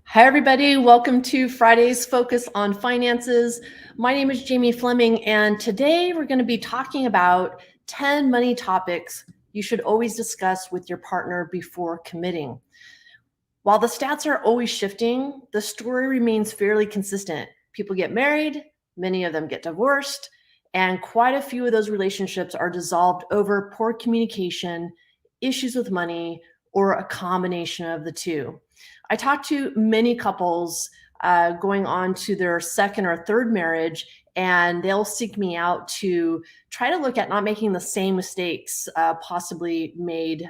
Hi, everybody. Welcome to Friday's Focus on Finances. My name is Jamie Fleming, and today we're going to be talking about 10 money topics you should always discuss with your partner before committing. While the stats are always shifting, the story remains fairly consistent. People get married, many of them get divorced, and quite a few of those relationships are dissolved over poor communication, issues with money, or a combination of the two. I talk to many couples going on to their second or third marriage, and they'll seek me out to try to look at not making the same mistakes possibly made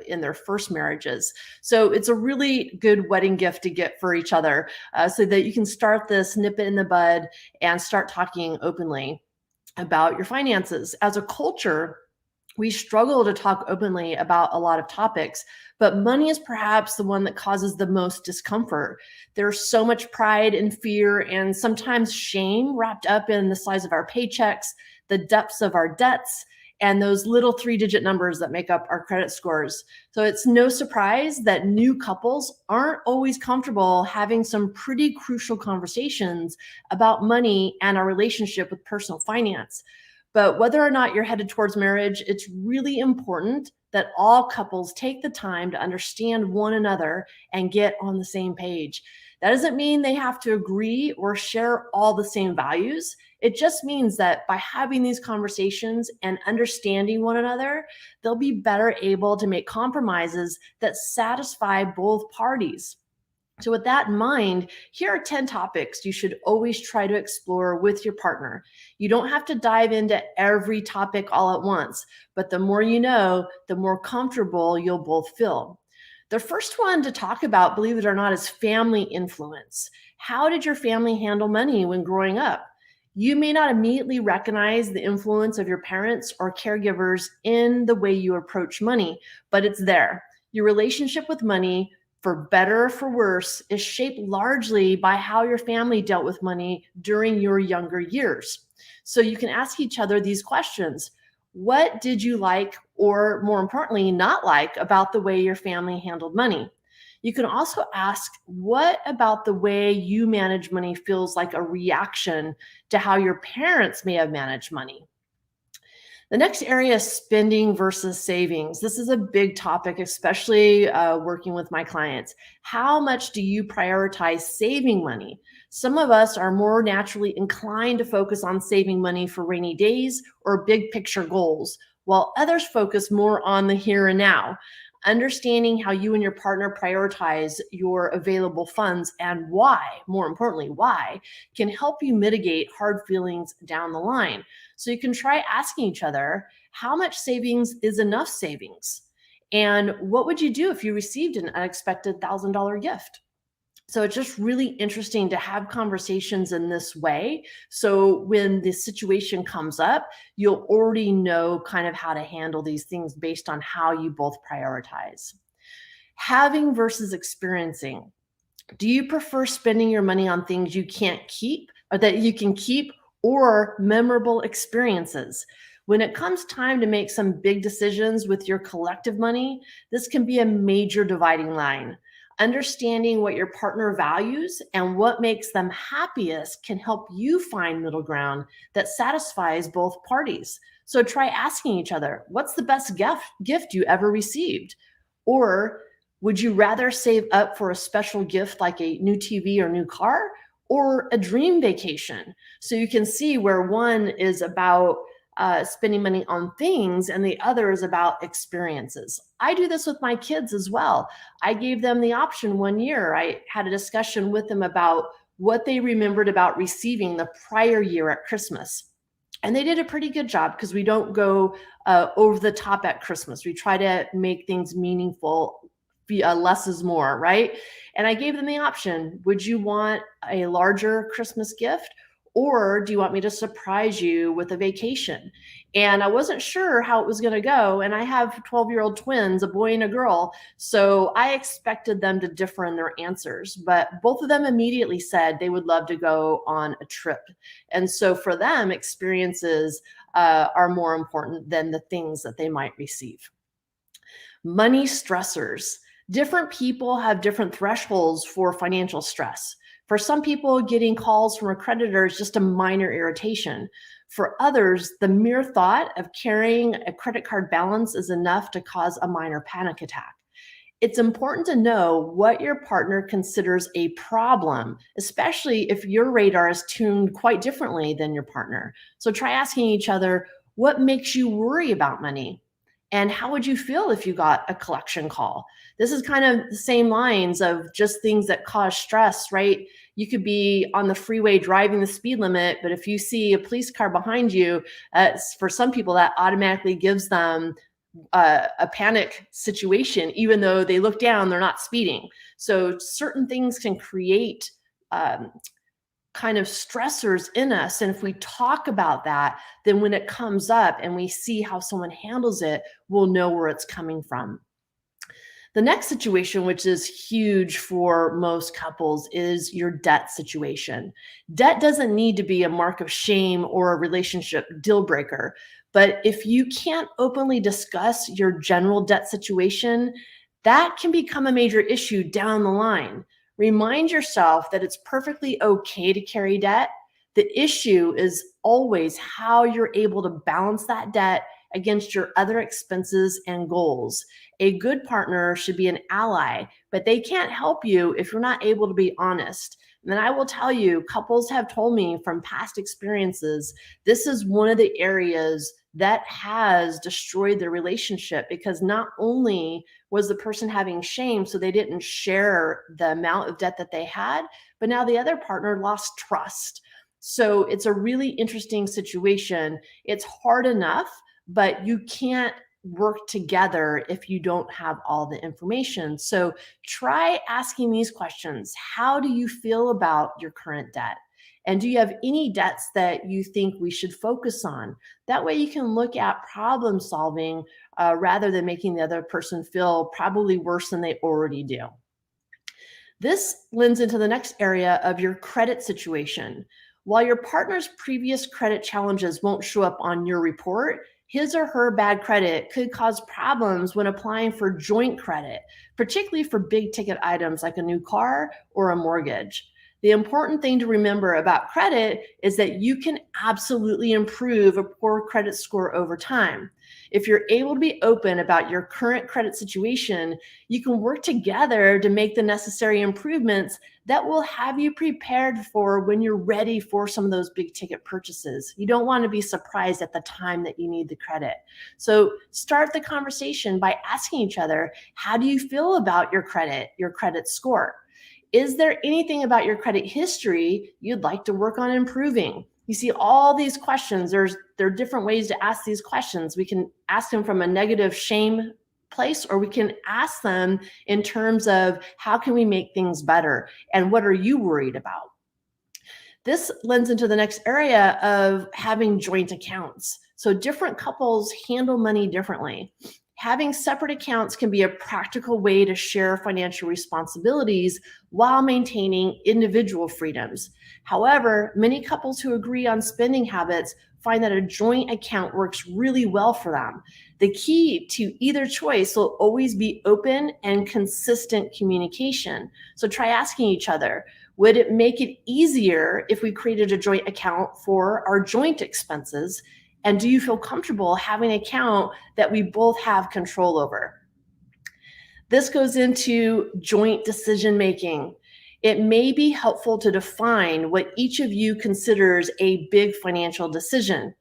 in their first marriages. So it's a really good wedding gift to get for each other so that you can start this, nip it in the bud, and start talking openly about your finances. As a culture, we struggle to talk openly about a lot of topics, but money is perhaps the one that causes the most discomfort. There's so much pride and fear and sometimes shame wrapped up in the size of our paychecks, the depths of our debts, and those little three-digit numbers that make up our credit scores. So it's no surprise that new couples aren't always comfortable having some pretty crucial conversations about money and our relationship with personal finance. But whether or not you're headed towards marriage, it's really important that all couples take the time to understand one another and get on the same page. That doesn't mean they have to agree or share all the same values. It just means that by having these conversations and understanding one another, they'll be better able to make compromises that satisfy both parties. So, with that in mind, here are 10 topics you should always try to explore with your partner. You don't have to dive into every topic all at once, but the more you know, the more comfortable you'll both feel. The first one to talk about, believe it or not, is family influence. How did your family handle money when growing up? You may not immediately recognize the influence of your parents or caregivers in the way you approach money, but it's there. Your relationship with money, for better or for worse, is shaped largely by how your family dealt with money during your younger years. So you can ask each other these questions. What did you like, or more importantly, not like about the way your family handled money? You can also ask, what about the way you manage money feels like a reaction to how your parents may have managed money? The next area is spending versus savings. This is a big topic, especially working with my clients. How much do you prioritize saving money? Some of us are more naturally inclined to focus on saving money for rainy days or big picture goals, while others focus more on the here and now. Understanding how you and your partner prioritize your available funds and why, more importantly, why, can help you mitigate hard feelings down the line. So you can try asking each other, how much savings is enough savings? And what would you do if you received an unexpected $1,000 gift? So it's just really interesting to have conversations in this way. So when the situation comes up, you'll already know kind of how to handle these things based on how you both prioritize. Having versus experiencing. Do you prefer spending your money on things you can't keep or that you can keep, or memorable experiences? When it comes time to make some big decisions with your collective money, this can be a major dividing line. Understanding what your partner values and what makes them happiest can help you find middle ground that satisfies both parties. So try asking each other, what's the best gift you ever received? Or would you rather save up for a special gift like a new TV or new car, or a dream vacation? So you can see where one is about spending money on things and the other is about experiences. I do this with my kids as well. I gave them the option one year. I had a discussion with them about what they remembered about receiving the prior year at Christmas. And they did a pretty good job because we don't go over the top at Christmas. We try to make things meaningful. Less is more, right? And I gave them the option. Would you want a larger Christmas gift, or do you want me to surprise you with a vacation? And I wasn't sure how it was going to go. And I have 12-year-old twins, a boy and a girl. So I expected them to differ in their answers. But both of them immediately said they would love to go on a trip. And so for them, experiences are more important than the things that they might receive. Money stressors. Different people have different thresholds for financial stress. For some people, getting calls from a creditor is just a minor irritation. For others, the mere thought of carrying a credit card balance is enough to cause a minor panic attack. It's important to know what your partner considers a problem, especially if your radar is tuned quite differently than your partner. So try asking each other, what makes you worry about money? And how would you feel if you got a collection call? This is kind of the same lines of just things that cause stress, right? You could be on the freeway driving the speed limit, but if you see a police car behind you, for some people, that automatically gives them a panic situation, even though they look down, they're not speeding. So certain things can create um, kind of stressors in us. And if we talk about that, then when it comes up and we see how someone handles it, we'll know where it's coming from. The next situation, which is huge for most couples, is your debt situation. Debt doesn't need to be a mark of shame or a relationship deal breaker. But if you can't openly discuss your general debt situation, that can become a major issue down the line. Remind yourself that it's perfectly okay to carry debt. The issue is always how you're able to balance that debt against your other expenses and goals. A good partner should be an ally, but they can't help you if you're not able to be honest. And I will tell you, couples have told me from past experiences, this is one of the areas that has destroyed their relationship, because not only was the person having shame, so they didn't share the amount of debt that they had, but now the other partner lost trust. So it's a really interesting situation. It's hard enough, but you can't work together if you don't have all the information. So try asking these questions. How do you feel about your current debt? And do you have any debts that you think we should focus on? That way you can look at problem solving rather than making the other person feel probably worse than they already do. This lends into the next area of your credit situation. While your partner's previous credit challenges won't show up on your report, his or her bad credit could cause problems when applying for joint credit, particularly for big ticket items like a new car or a mortgage. The important thing to remember about credit is that you can absolutely improve a poor credit score over time. If you're able to be open about your current credit situation, you can work together to make the necessary improvements that will have you prepared for when you're ready for some of those big ticket purchases. You don't want to be surprised at the time that you need the credit. So start the conversation by asking each other, how do you feel about your credit score? Is there anything about your credit history you'd like to work on improving? You see, all these questions, there are different ways to ask these questions. We can ask them from a negative shame place, or we can ask them in terms of how can we make things better and what are you worried about? This lends into the next area of having joint accounts. So different couples handle money differently. Having separate accounts can be a practical way to share financial responsibilities while maintaining individual freedoms. However, many couples who agree on spending habits find that a joint account works really well for them. The key to either choice will always be open and consistent communication. So try asking each other, would it make it easier if we created a joint account for our joint expenses? And do you feel comfortable having an account that we both have control over? This goes into joint decision making. It may be helpful to define what each of you considers a big financial decision.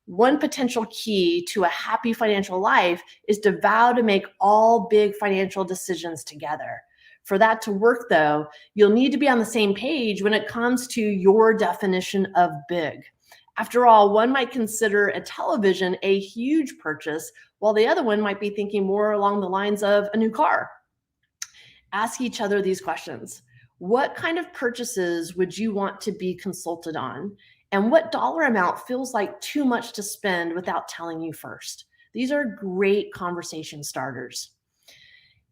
One potential key to a happy financial life is to vow to make all big financial decisions together. For that to work, though, you'll need to be on the same page when it comes to your definition of big. After all, one might consider a television a huge purchase, while the other one might be thinking more along the lines of a new car. Ask each other these questions. What kind of purchases would you want to be consulted on? And what dollar amount feels like too much to spend without telling you first? These are great conversation starters.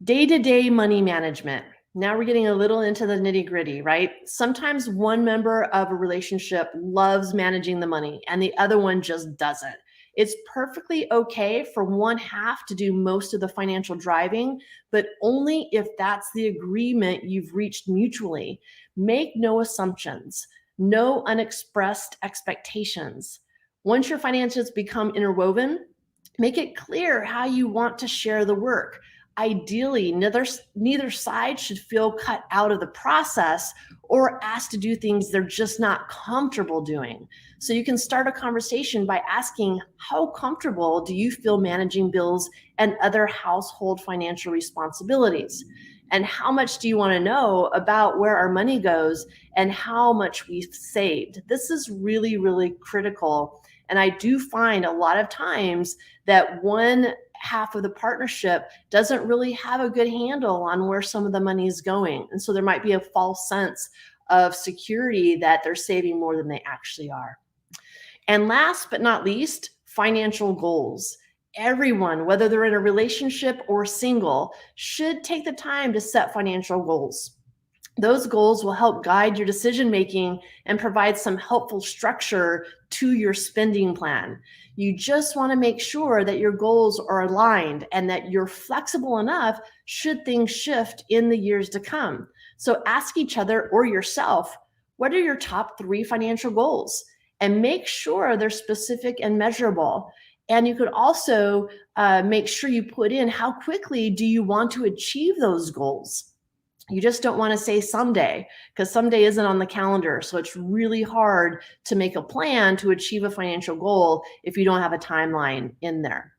Day-to-day money management. Now we're getting a little into the nitty-gritty, right? Sometimes one member of a relationship loves managing the money and the other one just doesn't. It's perfectly okay for one half to do most of the financial driving, but only if that's the agreement you've reached mutually. Make no assumptions, no unexpressed expectations. Once your finances become interwoven, make it clear how you want to share the work. Ideally, neither side should feel cut out of the process or asked to do things they're just not comfortable doing. So you can start a conversation by asking, how comfortable do you feel managing bills and other household financial responsibilities? And how much do you want to know about where our money goes and how much we've saved? This is really, really critical. And I do find a lot of times that one half of the partnership doesn't really have a good handle on where some of the money is going. And so there might be a false sense of security that they're saving more than they actually are. And last but not least, financial goals. Everyone, whether they're in a relationship or single, should take the time to set financial goals. Those goals will help guide your decision making and provide some helpful structure to your spending plan. You just want to make sure that your goals are aligned and that you're flexible enough should things shift in the years to come. So ask each other or yourself, what are your top 3 financial goals? And make sure they're specific and measurable. And you could also make sure you put in how quickly do you want to achieve those goals. You just don't want to say someday, because someday isn't on the calendar. So it's really hard to make a plan to achieve a financial goal if you don't have a timeline in there.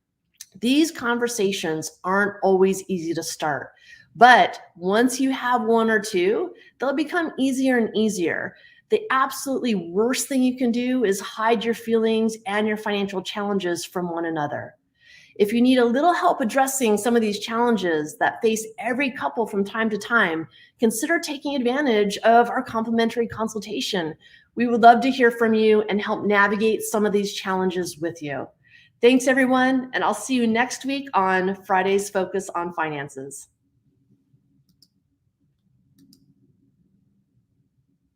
These conversations aren't always easy to start, but once you have one or two, they'll become easier and easier. The absolutely worst thing you can do is hide your feelings and your financial challenges from one another. If you need a little help addressing some of these challenges that face every couple from time to time, consider taking advantage of our complimentary consultation. We would love to hear from you and help navigate some of these challenges with you. Thanks, everyone, and I'll see you next week on Friday's Focus on Finances.